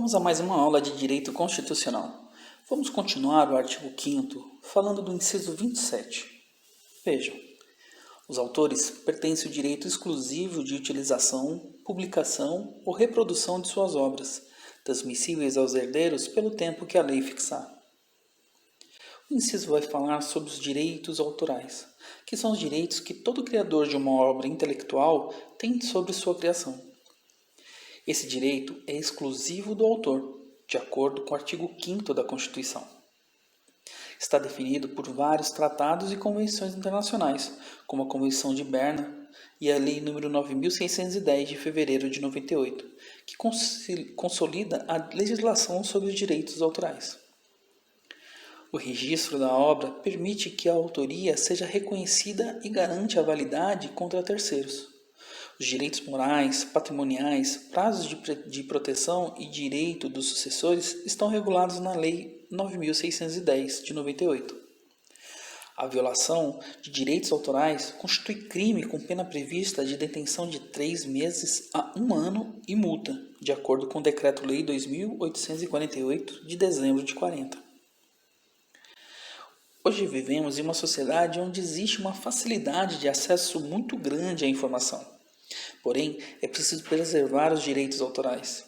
Vamos a mais uma aula de Direito Constitucional. Vamos continuar o artigo 5º, falando do inciso 27. Vejam, os autores pertencem ao direito exclusivo de utilização, publicação ou reprodução de suas obras, transmissíveis aos herdeiros pelo tempo que a lei fixar. O inciso vai falar sobre os direitos autorais, que são os direitos que todo criador de uma obra intelectual tem sobre sua criação. Esse direito é exclusivo do autor, de acordo com o artigo 5º da Constituição. Está definido por vários tratados e convenções internacionais, como a Convenção de Berna e a Lei nº 9.610 de fevereiro de 98, que consolida a legislação sobre os direitos autorais. O registro da obra permite que a autoria seja reconhecida e garante a validade contra terceiros. Os direitos morais, patrimoniais, prazos de proteção e direito dos sucessores estão regulados na Lei 9.610 de 98. A violação de direitos autorais constitui crime com pena prevista de detenção de 3 meses a 1 ano e multa, de acordo com o Decreto-Lei 2.848 de dezembro de 40. Hoje vivemos em uma sociedade onde existe uma facilidade de acesso muito grande à informação. Porém, é preciso preservar os direitos autorais.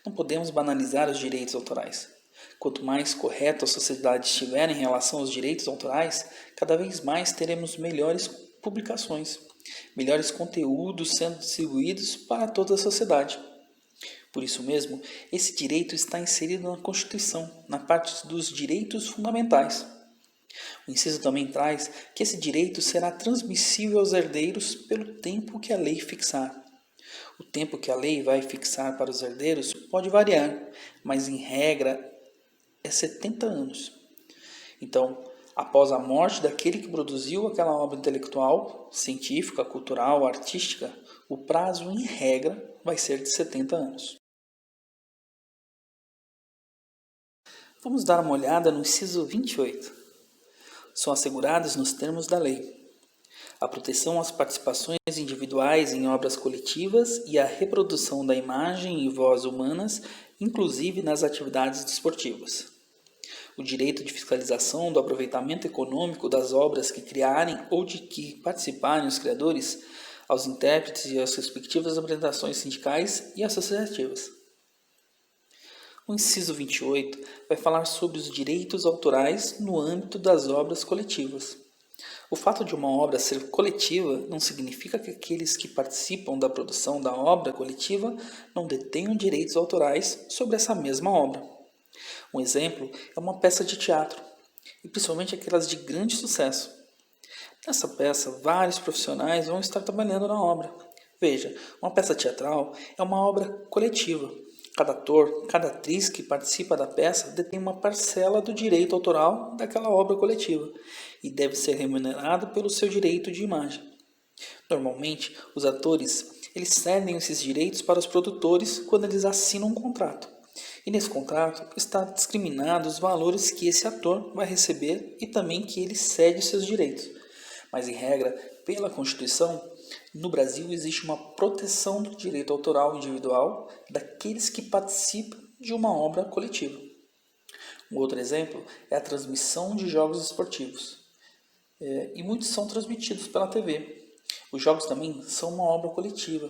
Não podemos banalizar os direitos autorais. Quanto mais correta a sociedade estiver em relação aos direitos autorais, cada vez mais teremos melhores publicações, melhores conteúdos sendo distribuídos para toda a sociedade. Por isso mesmo, esse direito está inserido na Constituição, na parte dos direitos fundamentais. O inciso também traz que esse direito será transmissível aos herdeiros pelo tempo que a lei fixar. O tempo que a lei vai fixar para os herdeiros pode variar, mas em regra é 70 anos. Então, após a morte daquele que produziu aquela obra intelectual, científica, cultural, artística, o prazo em regra vai ser de 70 anos. Vamos dar uma olhada no inciso 28. São assegurados nos termos da lei a proteção às participações individuais em obras coletivas e a reprodução da imagem e voz humanas, inclusive nas atividades desportivas. O direito de fiscalização do aproveitamento econômico das obras que criarem ou de que participarem os criadores, aos intérpretes e às respectivas organizações sindicais e associativas. O inciso 28 vai falar sobre os direitos autorais no âmbito das obras coletivas. O fato de uma obra ser coletiva não significa que aqueles que participam da produção da obra coletiva não detenham direitos autorais sobre essa mesma obra. Um exemplo é uma peça de teatro, e principalmente aquelas de grande sucesso. Nessa peça, vários profissionais vão estar trabalhando na obra. Veja, uma peça teatral é uma obra coletiva. Cada ator, cada atriz que participa da peça detém uma parcela do direito autoral daquela obra coletiva e deve ser remunerado pelo seu direito de imagem. Normalmente, os atores eles cedem esses direitos para os produtores quando eles assinam um contrato. E nesse contrato está discriminado os valores que esse ator vai receber e também que ele cede os seus direitos. Mas, em regra, pela Constituição, no Brasil existe uma proteção do direito autoral individual daqueles que participam de uma obra coletiva. Um outro exemplo é a transmissão de jogos esportivos. E muitos são transmitidos pela TV. Os jogos também são uma obra coletiva.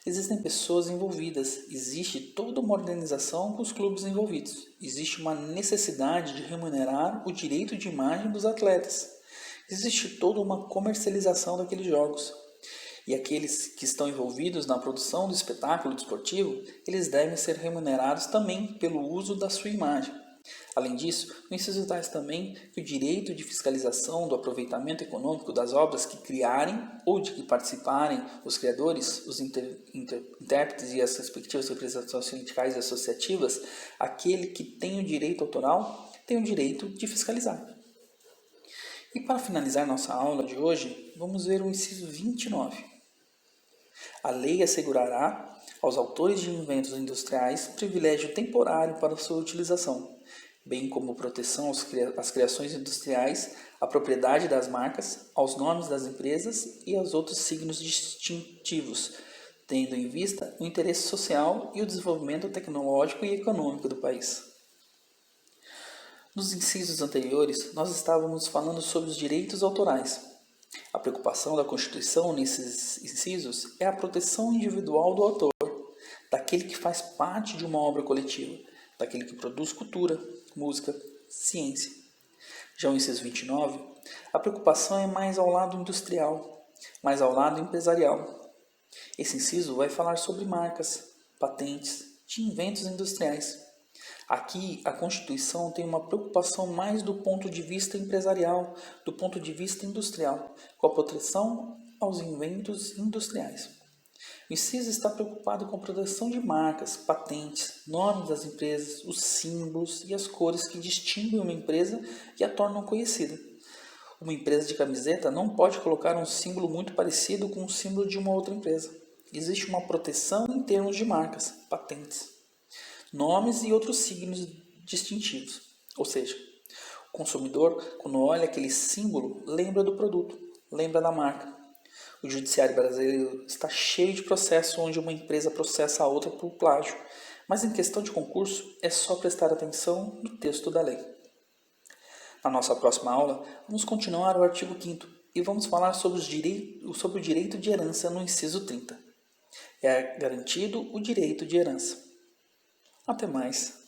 Existem pessoas envolvidas, existe toda uma organização com os clubes envolvidos. Existe uma necessidade de remunerar o direito de imagem dos atletas. Existe toda uma comercialização daqueles jogos. E aqueles que estão envolvidos na produção do espetáculo desportivo, eles devem ser remunerados também pelo uso da sua imagem. Além disso, o inciso traz também que o direito de fiscalização do aproveitamento econômico das obras que criarem ou de que participarem os criadores, os intérpretes e as respectivas representações sindicais e associativas, aquele que tem o direito autoral tem o direito de fiscalizar. E para finalizar nossa aula de hoje, vamos ver o inciso 29. A lei assegurará aos autores de inventos industriais privilégio temporário para sua utilização, bem como proteção às criações industriais, à propriedade das marcas, aos nomes das empresas e aos outros signos distintivos, tendo em vista o interesse social e o desenvolvimento tecnológico e econômico do país. Nos incisos anteriores, nós estávamos falando sobre os direitos autorais. A preocupação da Constituição nesses incisos é a proteção individual do autor, daquele que faz parte de uma obra coletiva, daquele que produz cultura, música, ciência. Já o inciso 29, a preocupação é mais ao lado industrial, mais ao lado empresarial. Esse inciso vai falar sobre marcas, patentes, de inventos industriais. Aqui, a Constituição tem uma preocupação mais do ponto de vista empresarial, do ponto de vista industrial, com a proteção aos inventos industriais. O inciso está preocupado com a proteção de marcas, patentes, nomes das empresas, os símbolos e as cores que distinguem uma empresa e a tornam conhecida. Uma empresa de camiseta não pode colocar um símbolo muito parecido com o símbolo de uma outra empresa. Existe uma proteção em termos de marcas, patentes, nomes e outros signos distintivos. Ou seja, o consumidor, quando olha aquele símbolo, lembra do produto, lembra da marca. O judiciário brasileiro está cheio de processos onde uma empresa processa a outra por plágio, mas em questão de concurso é só prestar atenção no texto da lei. Na nossa próxima aula, vamos continuar o artigo 5º e vamos falar sobre o direito de herança no inciso 30. É garantido o direito de herança. Até mais!